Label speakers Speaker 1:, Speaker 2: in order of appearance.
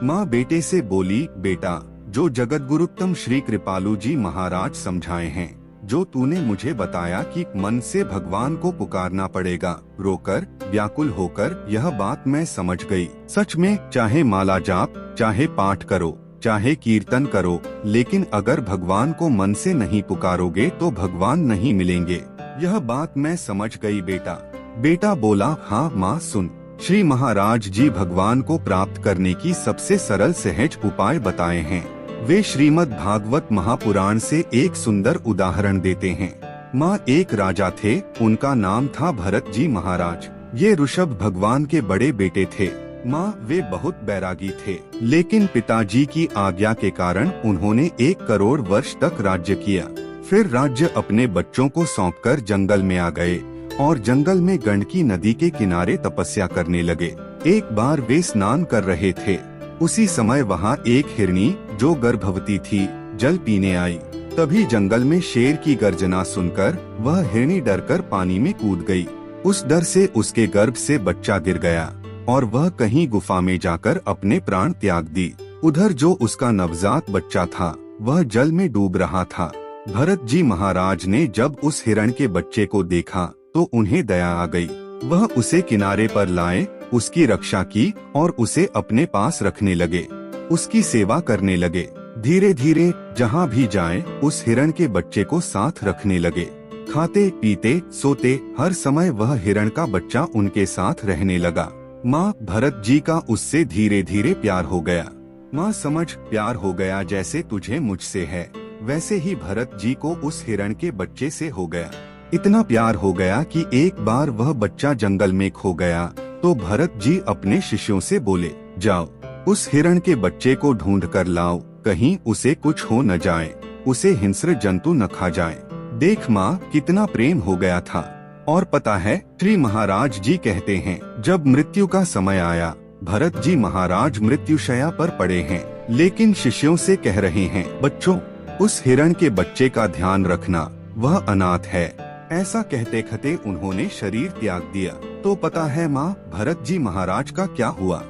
Speaker 1: माँ बेटे से बोली, बेटा, जो जगतगुरुत्तम श्री कृपालु जी महाराज समझाए हैं, जो तूने मुझे बताया कि मन से भगवान को पुकारना पड़ेगा, रोकर, व्याकुल होकर, यह बात मैं समझ गई। सच में, चाहे माला जाप, चाहे पाठ करो, चाहे कीर्तन करो, लेकिन अगर भगवान को मन से नहीं पुकारोगे तो भगवान नहीं मिलेंगे। यह बात मैं समझ गई बेटा। बेटा बोला, हाँ माँ सुन। श्री महाराज जी भगवान को प्राप्त करने की सबसे सरल सहज उपाय बताए हैं। वे श्रीमद् भागवत महापुराण से एक सुंदर उदाहरण देते हैं। माँ एक राजा थे, उनका नाम था भरत जी महाराज। ये ऋषभ भगवान के बड़े बेटे थे। माँ वे बहुत बैरागी थे, लेकिन पिताजी की आज्ञा के कारण उन्होंने 1 करोड़ वर्ष तक राज्य किया। फिर राज्य अपने बच्चों को सौंपकर जंगल में आ गए और जंगल में गंडकी नदी के किनारे तपस्या करने लगे। एक बार वे स्नान कर रहे थे, उसी समय वहाँ एक हिरनी जो गर्भवती थी जल पीने आई। तभी जंगल में शेर की गर्जना सुनकर वह हिरनी डरकर पानी में कूद गई। उस डर से उसके गर्भ से बच्चा गिर गया और वह कहीं गुफा में जाकर अपने प्राण त्याग दी। उधर जो उसका नवजात बच्चा था वह जल में डूब रहा था। भरत जी महाराज ने जब उस हिरण के बच्चे को देखा तो उन्हें दया आ गई। वह उसे किनारे पर लाए, उसकी रक्षा की और उसे अपने पास रखने लगे, उसकी सेवा करने लगे। धीरे धीरे जहाँ भी जाए उस हिरण के बच्चे को साथ रखने लगे। खाते पीते सोते हर समय वह हिरण का बच्चा उनके साथ रहने लगा। माँ भरत जी का उससे धीरे धीरे प्यार हो गया। माँ समझ, प्यार हो गया जैसे तुझे मुझसे है, वैसे ही भरत जी को उस हिरण के बच्चे से हो गया। इतना प्यार हो गया कि एक बार वह बच्चा जंगल में खो गया तो भरत जी अपने शिष्यों से बोले, जाओ उस हिरण के बच्चे को ढूंढ कर लाओ, कहीं उसे कुछ हो न जाए, उसे हिंस्र जंतु न खा जाए। देख माँ, कितना प्रेम हो गया था। और पता है, श्री महाराज जी कहते हैं, जब मृत्यु का समय आया, भरत जी महाराज मृत्युशैया पर पड़े हैं, लेकिन शिष्यों से कह रहे हैं, बच्चों, उस हिरण के बच्चे का ध्यान रखना, वह अनाथ है। ऐसा कहते कहते उन्होंने शरीर त्याग दिया। तो पता है माँ, भरत जी महाराज का क्या हुआ?